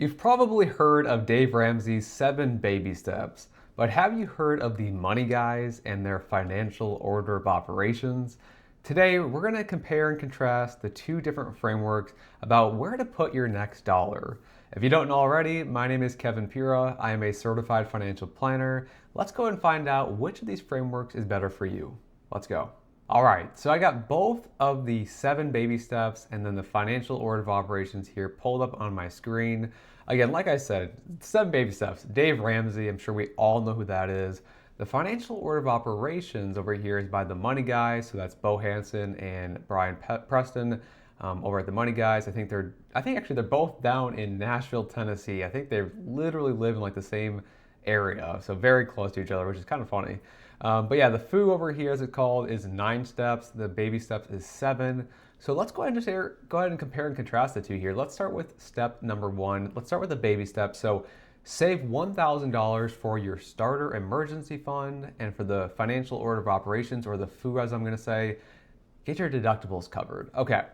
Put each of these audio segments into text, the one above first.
You've probably heard of Dave Ramsey's 7 baby steps, but have you heard of the money guys and their financial order of operations? Today, we're going to compare and contrast the two different frameworks about where to put your next dollar. If you don't know already, my name is Kevin Pura. I am a certified financial planner. Let's go and find out which of these frameworks is better for you. Let's go. All right, so I got both of the 7 baby steps and then the financial order of operations here pulled up on my screen. Again, like I said, 7 baby steps. Dave Ramsey, I'm sure we all know who that is. The financial order of operations over here is by the Money Guys, so that's Bo Hansen and Brian Preston over at the Money Guys. I think actually they're both down in Nashville, Tennessee. I think they literally live in like the same area, so very close to each other, which is kind of funny. But yeah, the FOO over here, as it's called, is 9 steps. The baby steps is 7. So let's go ahead and compare and contrast the two here. Let's start with step number 1. Let's start with the baby step. So save $1,000 for your starter emergency fund, and for the financial order of operations, or the FOO as I'm going to say, get your deductibles covered. Okay,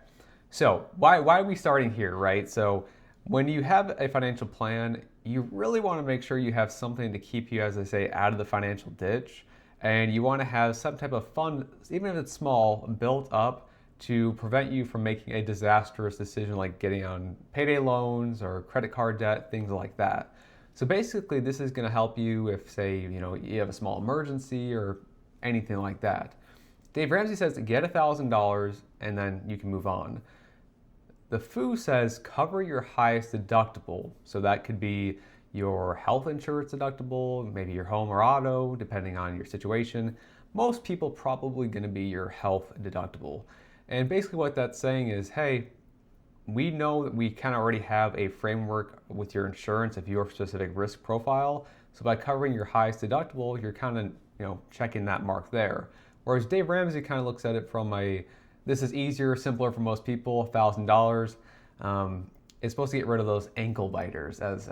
so why are we starting here, right? So when you have a financial plan, you really want to make sure you have something to keep you, as I say, out of the financial ditch. And you want to have some type of fund, even if it's small, built up to prevent you from making a disastrous decision like getting on payday loans or credit card debt, things like that. So basically, this is going to help you if, say, you have a small emergency or anything like that. Dave Ramsey says to get $1,000 and then you can move on. The FOO says cover your highest deductible. So that could be your health insurance deductible, maybe your home or auto, depending on your situation. Most people probably going to be your health deductible. And basically what that's saying is, hey, we know that we kind of already have a framework with your insurance of your specific risk profile. So by covering your highest deductible, you're kind of, checking that mark there. Whereas Dave Ramsey kind of looks at it from this is easier, simpler for most people, $1,000. It's supposed to get rid of those ankle biters, as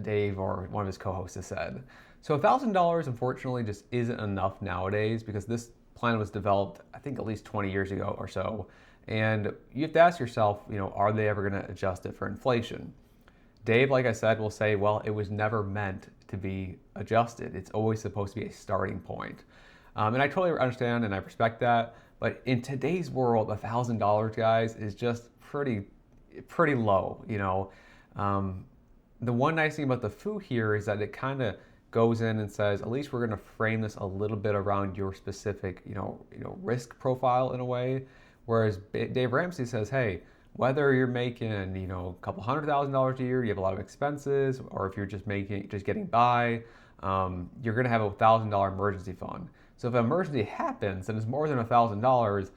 Dave or one of his co-hosts has said. So $1,000, unfortunately, just isn't enough nowadays because this plan was developed, I think, at least 20 years ago or so. And you have to ask yourself, are they ever going to adjust it for inflation? Dave, like I said, will say, well, it was never meant to be adjusted. It's always supposed to be a starting point. And I totally understand and I respect that. But in today's world, $1,000, guys, is just pretty low. The one nice thing about the FOO here is that it kind of goes in and says, at least we're going to frame this a little bit around your specific, risk profile in a way. Whereas Dave Ramsey says, hey, whether you're making, a couple $100,000 a year, you have a lot of expenses, or if you're just getting by, you're going to have a $1,000 emergency fund. So if an emergency happens and it's more than $1,000,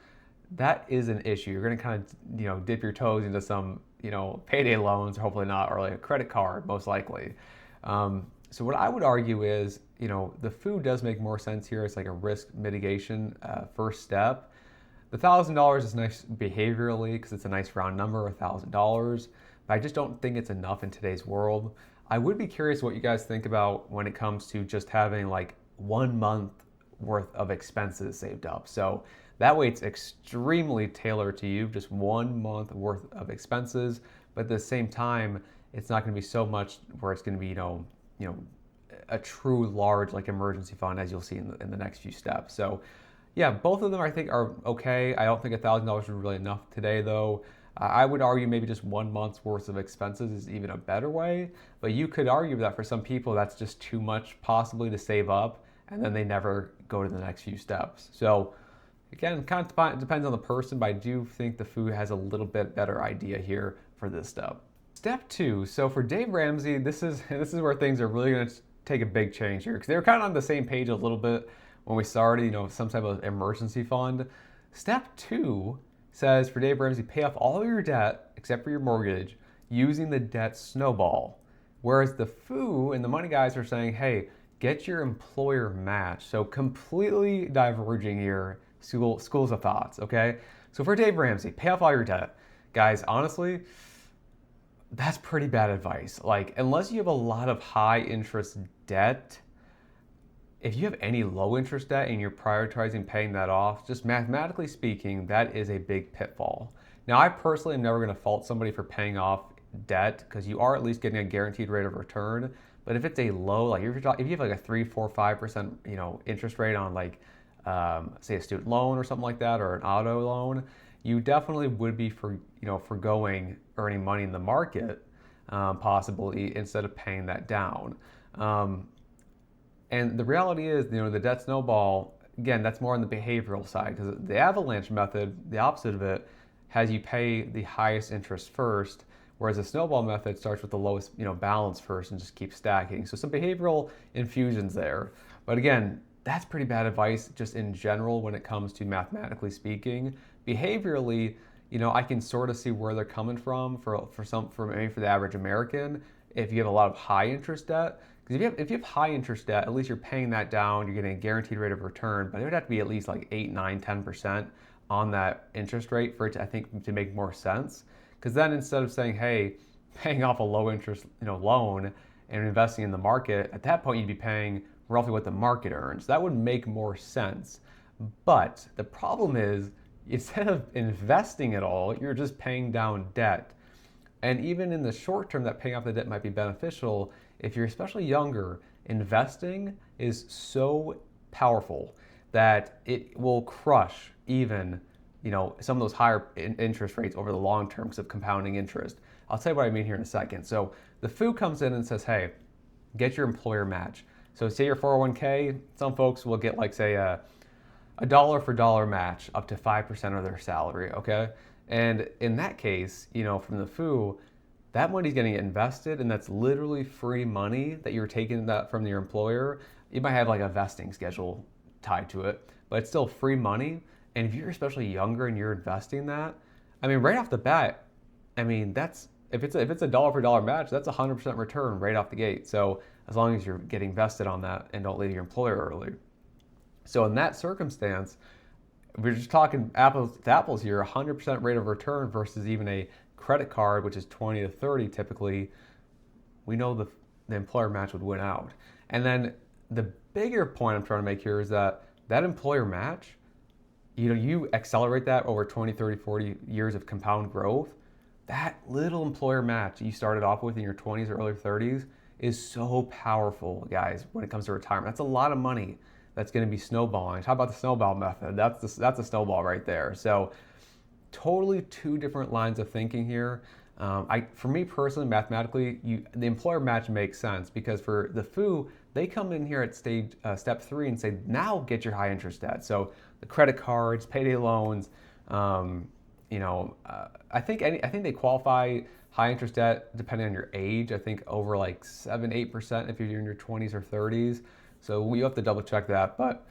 that is an issue. You're going to kind of, dip your toes into some, payday loans, or hopefully not, or like a credit card, most likely. So what I would argue is, the FOO does make more sense here. It's like a risk mitigation first step. The $1,000 is nice behaviorally because it's a nice round number, $1,000. But I just don't think it's enough in today's world. I would be curious what you guys think about when it comes to just having like 1 month worth of expenses saved up. So that way it's extremely tailored to you, just 1 month worth of expenses. But at the same time, it's not going to be so much where it's going to be, a true large like emergency fund, as you'll see in the next few steps. So yeah, both of them I think are okay. I don't think $1,000 is really enough today though. I would argue maybe just 1 month's worth of expenses is even a better way. But you could argue that for some people that's just too much possibly to save up, and then they never go to the next few steps. So again, kind of depends on the person, but I do think the FOO has a little bit better idea here for this step. Step 2. So for Dave Ramsey, this is where things are really going to take a big change here, because they were kind of on the same page a little bit when we started, some type of emergency fund. Step 2 says for Dave Ramsey, pay off all your debt except for your mortgage using the debt snowball. Whereas the FOO and the Money Guys are saying, hey, get your employer match. So completely diverging here, schools of thoughts, okay? So for Dave Ramsey, pay off all your debt. Guys, honestly, that's pretty bad advice. Like, unless you have a lot of high interest debt, if you have any low interest debt and you're prioritizing paying that off, just mathematically speaking, that is a big pitfall. Now, I personally am never going to fault somebody for paying off debt because you are at least getting a guaranteed rate of return. But if it's a low, like if you have like a 3, 4, 5%, interest rate on like, say a student loan or something like that, or an auto loan, you definitely would be forgoing earning money in the market, possibly instead of paying that down. And the reality is, the debt snowball, again, that's more on the behavioral side because the avalanche method, the opposite of it, has you pay the highest interest first, whereas the snowball method starts with the lowest, balance first and just keeps stacking. So some behavioral infusions there. But again, that's pretty bad advice just in general when it comes to mathematically speaking. Behaviorally, I can sort of see where they're coming from for maybe for the average American if you have a lot of high interest debt. Because if you have high interest debt, at least you're paying that down, you're getting a guaranteed rate of return, but it would have to be at least like 8, 9, 10% on that interest rate for it to, I think, to make more sense. Because then instead of saying, hey, paying off a low interest loan and investing in the market, at that point you'd be paying roughly what the market earns. That would make more sense. But the problem is, instead of investing at all, you're just paying down debt. And even in the short term, that paying off the debt might be beneficial. If you're especially younger, investing is so powerful that it will crush even, some of those higher interest rates over the long term because of compounding interest. I'll tell you what I mean here in a second. So the FOO comes in and says, hey, get your employer match. So say your 401k, some folks will get like, say, a dollar for dollar match up to 5% of their salary, okay? And in that case, from the FOO, that money's getting invested, and that's literally free money that you're taking that from your employer. You might have like a vesting schedule tied to it, but it's still free money. And if you're especially younger and you're investing that, right off the bat, that's if it's a dollar for dollar match, that's 100% return right off the gate. So as long as you're getting vested on that and don't leave your employer early. So in that circumstance, we're just talking apples to apples here, 100% rate of return versus even a credit card, which is 20 to 30 typically. We know the employer match would win out. And then the bigger point I'm trying to make here is that employer match, you accelerate that over 20, 30, 40 years of compound growth. That little employer match you started off with in your 20s or early 30s is so powerful, guys, when it comes to retirement. That's a lot of money that's going to be snowballing. Talk about the snowball method. That's a snowball right there. So totally two different lines of thinking here. For me personally, mathematically, the employer match makes sense because for the FOO, they come in here at step 3 and say, now get your high interest debt. So the credit cards, payday loans, I think they qualify high interest debt depending on your age. I think over like 7, 8% if you're in your 20s or 30s. So you have to double check that. But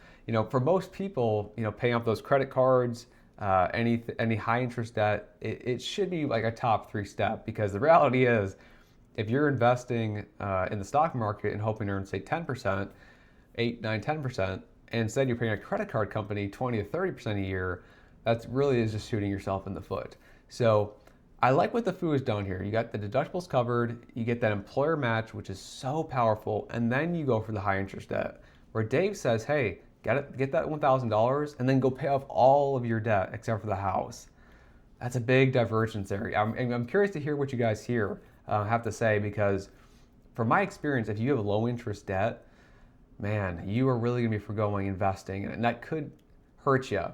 for most people, paying off those credit cards, any high interest debt, it should be like a top 3 step because the reality is, if you're investing in the stock market and hoping to earn say 10%, 8, 9, 10%, and instead you're paying a credit card company 20 to 30% a year, that really is just shooting yourself in the foot. So I like what the FOO has done here. You got the deductibles covered, you get that employer match, which is so powerful, and then you go for the high interest debt, where Dave says, hey, get that $1,000 and then go pay off all of your debt except for the house. That's a big divergence there. I'm curious to hear what you guys have to say, because from my experience, if you have low interest debt, man, you are really going to be foregoing investing, and that could hurt you.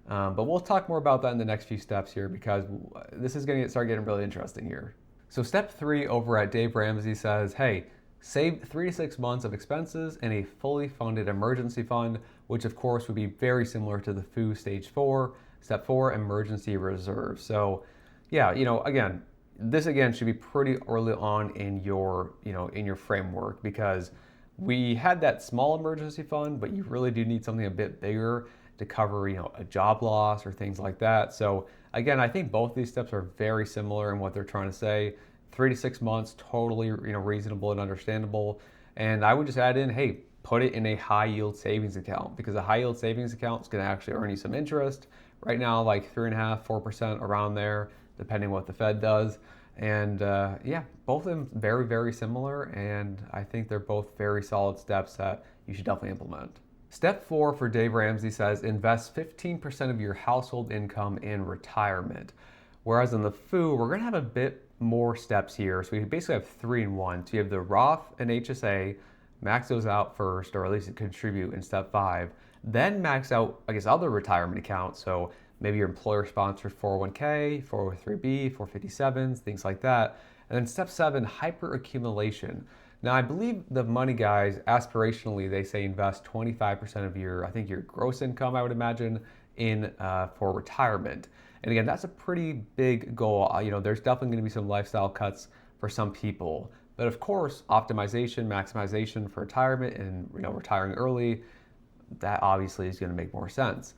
But we'll talk more about that in the next few steps here because this is going to start getting really interesting here. So step 3 over at Dave Ramsey says, hey, save 3 to 6 months of expenses in a fully funded emergency fund, which of course would be very similar to the FOO stage 4, step 4, emergency reserve. So yeah, again, this should be pretty early on in your framework, because we had that small emergency fund, but you really do need something a bit bigger to cover, a job loss or things like that. So again, I think both these steps are very similar in what they're trying to say. 3 to 6 months, totally, reasonable and understandable. And I would just add in, hey, put it in a high yield savings account, because a high yield savings account is going to actually earn you some interest. Right now, like 3.5%, 4% around there, depending what the Fed does. And yeah, both of them very, very similar. And I think they're both very solid steps that you should definitely implement. Step 4 for Dave Ramsey says, invest 15% of your household income in retirement. Whereas in the FOO, we're going to have a bit more steps here. So we basically have 3 in 1. So you have the Roth and HSA, max those out first, or at least contribute in step 5. Then max out, I guess, other retirement accounts. So maybe your employer-sponsored 401k, 403b, 457s, things like that. And then step 7, hyper accumulation. Now, I believe the money guys, aspirationally, they say invest 25% of your, I think your gross income, I would imagine, in for retirement. And again, that's a pretty big goal. There's definitely going to be some lifestyle cuts for some people. But of course, optimization, maximization for retirement and retiring early, that obviously is going to make more sense.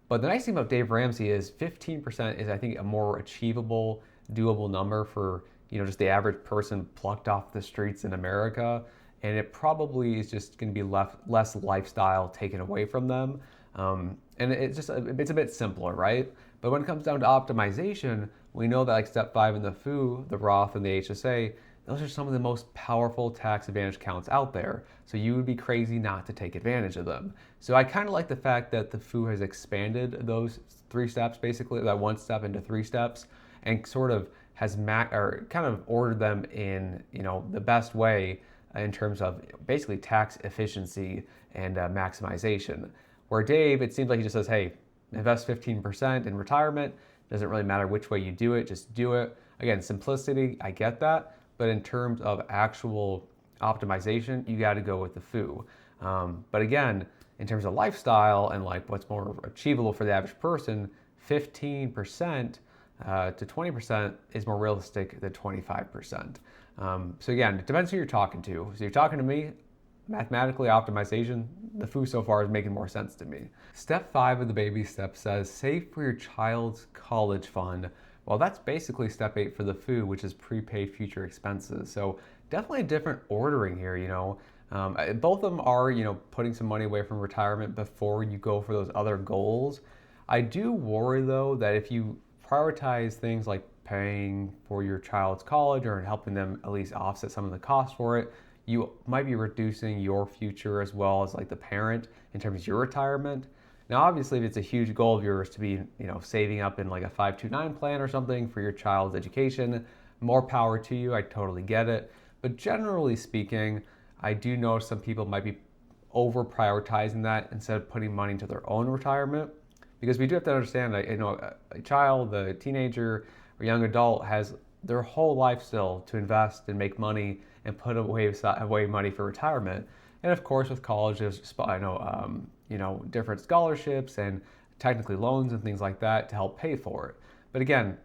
But the nice thing about Dave Ramsey is 15% is, I think, a more achievable, doable number for just the average person plucked off the streets in America. And it probably is just going to be less lifestyle taken away from them. And it's a bit simpler, right? But when it comes down to optimization, we know that like step 5 in the FOO, the Roth and the HSA, those are some of the most powerful tax advantage accounts out there. So you would be crazy not to take advantage of them. So I kind of like the fact that the FOO has expanded those 3 steps, basically that 1 step into 3 steps, and sort of has kind of ordered them in the best way in terms of basically tax efficiency and maximization. Where Dave, it seems like he just says, hey, invest 15% in retirement. Doesn't really matter which way you do it, just do it. Again, simplicity, I get that. But in terms of actual optimization, you got to go with the FOO. But again, in terms of lifestyle and like what's more achievable for the average person, 15% to 20% is more realistic than 25%. So again, it depends who you're talking to. So you're talking to me, mathematically optimization, the FOO so far is making more sense to me. Step 5 of the baby step says save for your child's college fund. Well, that's basically step 8 for the FOO, which is prepaid future expenses. So definitely a different ordering here, both of them are, putting some money away from retirement before you go for those other goals. I do worry though that if you prioritize things like paying for your child's college or helping them at least offset some of the cost for it, you might be reducing your future as well as like the parent in terms of your retirement. Now, obviously, if it's a huge goal of yours to be, saving up in like a 529 plan or something for your child's education, more power to you. I totally get it. But generally speaking, I do know some people might be over prioritizing that instead of putting money into their own retirement. Because we do have to understand that, a child, a teenager, or young adult has their whole life still to invest and make money and put away money for retirement. And of course, with college, there's different scholarships and technically loans and things like that to help pay for it. But again,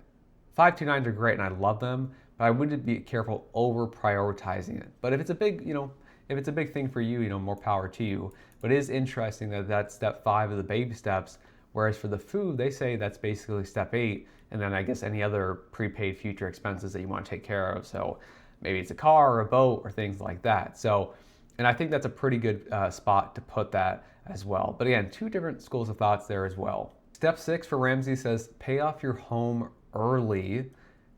529s are great and I love them, but I would be careful over prioritizing it. But if it's a big, if it's a big thing for you, more power to you. But it is interesting that that's step 5 of the baby steps. Whereas for the FOO, they say that's basically step 8, and then I guess any other prepaid future expenses that you want to take care of. So maybe it's a car or a boat or things like that. So, and I think that's a pretty good spot to put that as well. But again, 2 different schools of thoughts there as well. Step 6 for Ramsey says pay off your home early,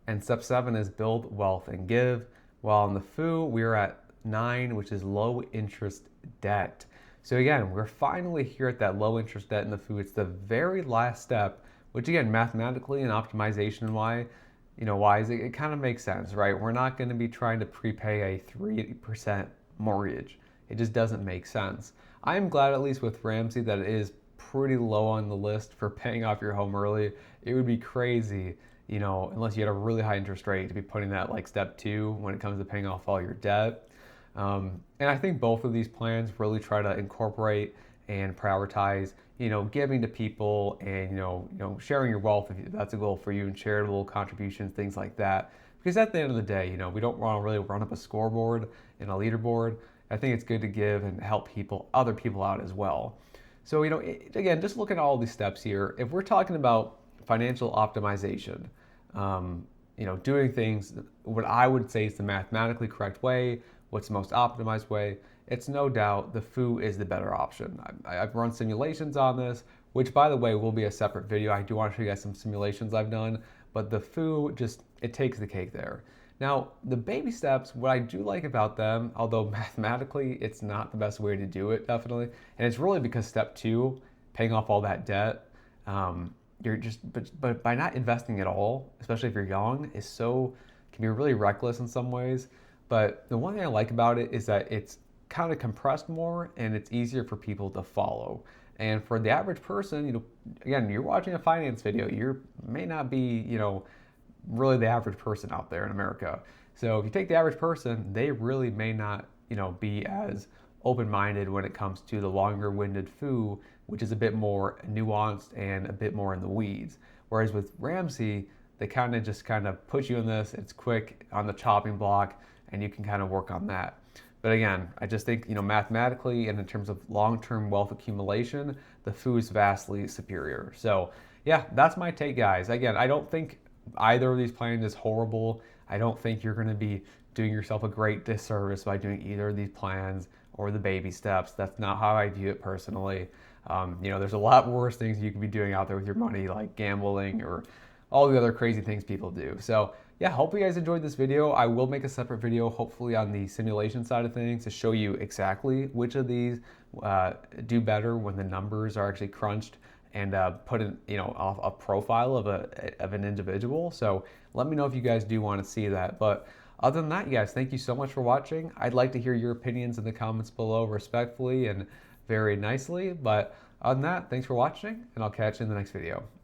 and step 7 is build wealth and give. While on the FOO, we're at 9, which is low interest debt. So again, we're finally here at that low interest debt in the FOO. It's the very last step, which again, mathematically and optimization wise, it kind of makes sense, right? We're not going to be trying to prepay a 3% mortgage. It just doesn't make sense. I am glad, at least with Ramsey, that it is pretty low on the list for paying off your home early. It would be crazy, unless you had a really high interest rate, to be putting that like step 2 when it comes to paying off all your debt. And I think both of these plans really try to incorporate and prioritize, giving to people and, sharing your wealth if that's a goal for you, and charitable contributions, things like that. Because at the end of the day, we don't want to really run up a scoreboard and a leaderboard. I think it's good to give and help other people out as well. So, again, just looking at all these steps here, if we're talking about financial optimization, doing things what I would say is the mathematically correct way, what's the most optimized way, it's no doubt the FOO is the better option. I've run simulations on this, which by the way will be a separate video. I do want to show you guys some simulations I've done, but the FOO it takes the cake there. Now, the baby steps, what I do like about them, although mathematically it's not the best way to do it, definitely, and it's really because step 2, paying off all that debt, but by not investing at all, especially if you're young, is so can be really reckless in some ways. But the one thing I like about it is that it's kind of compressed more and it's easier for people to follow. And for the average person, again, you're watching a finance video, you may not be, really the average person out there in America. So if you take the average person, they really may not, be as open-minded when it comes to the longer-winded FOO, which is a bit more nuanced and a bit more in the weeds. Whereas with Ramsey, they kind of put you in this, it's quick on the chopping block, and you can kind of work on that. But again, I just think, mathematically and in terms of long-term wealth accumulation, the FOO is vastly superior. So yeah, that's my take, guys. Again, I don't think either of these plans is horrible. I don't think you're going to be doing yourself a great disservice by doing either of these plans or the baby steps. That's not how I view it personally. There's a lot worse things you could be doing out there with your money, like gambling or all the other crazy things people do. So yeah, hope you guys enjoyed this video. I will make a separate video, hopefully on the simulation side of things, to show you exactly which of these do better when the numbers are actually crunched and put in, a profile of an individual. So let me know if you guys do want to see that. But other than that, you guys, thank you so much for watching. I'd like to hear your opinions in the comments below, respectfully and very nicely. But other than that, thanks for watching, and I'll catch you in the next video.